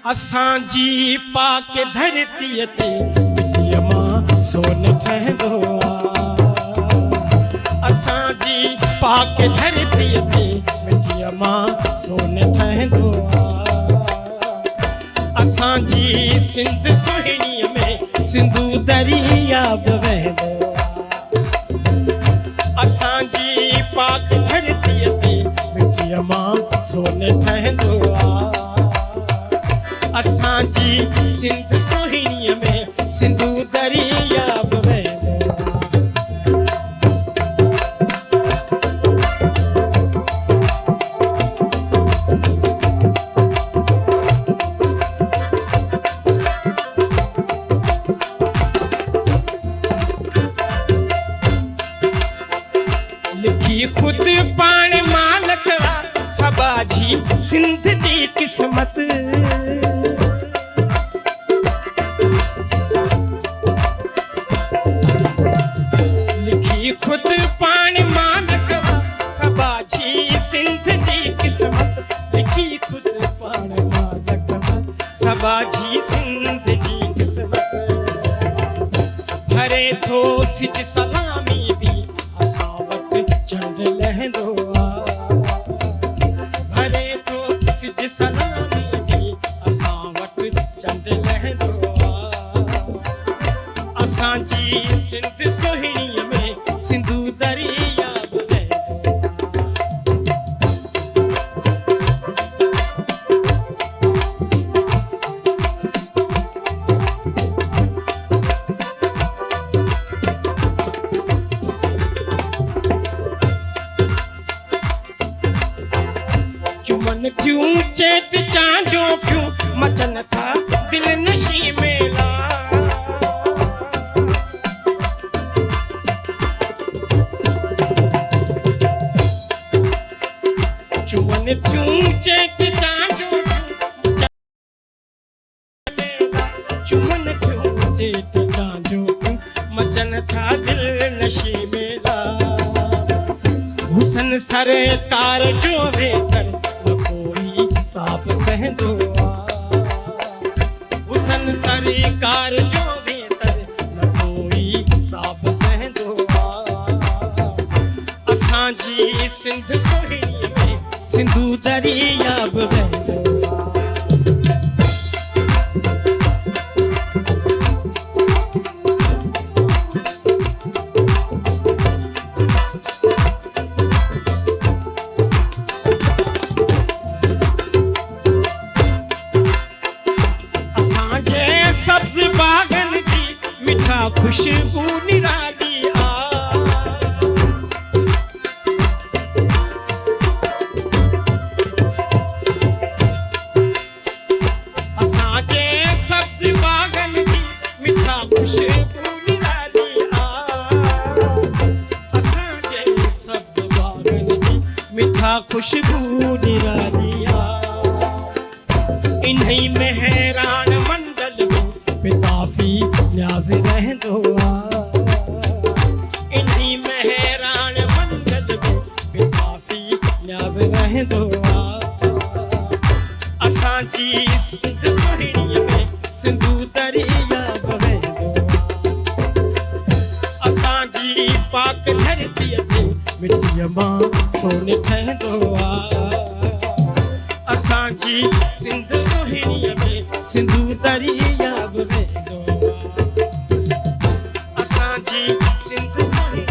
असांजी पाक धरतीअ ते मिटीअ मां सोन ठहंदो आहे। असांजी पाक धरतीअ ते मिटीअ मां सोन ठहंदो आहे। असांजी सिंध सुहिणीअ में सिंधू दरिया बि वहंदो आहे। असांजी पाक धरतीअ ते मिटीअ मां सोन ठहंदो आहे। असांजी सिंध सुहिणीअ में सिंधू दरिया बि वहंदो आहे। लिखी खुद पाण मालिक सबाजी सिंध जी क़िस्मत। खुद पाण मालिक सबाजी सिंध जी क़िस्मत। लिखी खुद पाण मालिक सबाजी सिंध जी क़िस्मत। भरे थो सिज सलामी बि असां वटि चंड लहंदो आहे। भरे थो सिज सलामी बि असां वटि चंड लहंदो आहे। असांजी सिंध सुहिणीअ में सिंधू दरिया बि वहंदो आहे। चुमन थियूं चेट चांडियूं पियूं मचन था दिल नशी मेला। चुमन थियूं चेट चांडियूं चुमन थियूं चेट चांडियूं मचन था दिल नशी मेला। हुसन सरकार जो वेतर न कोई ताप सहंदो आहे। हुसन सरकार जो वेतर न कोई ताप सहंदो आहे। असांजी सिंध सुहिणीअ में सिंधू दरिया बि वहंदो आहे। असांजे सब्ज़ बागनि जी मिठा ख़ुशबू निराली आहे। असांजे सब्ज़ बागनि जी मिठा ख़ुशबू निराली आहे। असांजे सब्ज़ बागनि जी मिठा ख़ुशबू निराली आहे। इन्ही में हैरान मंडल में पिताफी न्याज़ रहंदो आहे। इन्ही में हैरान मंडल में पिताफी न्याज़ रहंदो आहे। असांजी सिंध सुहिणीअ में सिंधू दरिया बि वहंदो आहे। असांजी पाक धरतीअ ते मिटीअ मां सोन ठहंदो आहे। असांजी सिंध सुहिणीअ में सिंधू दरिया बि वहंदो आहे। असांजी सिंध सुहिणीअ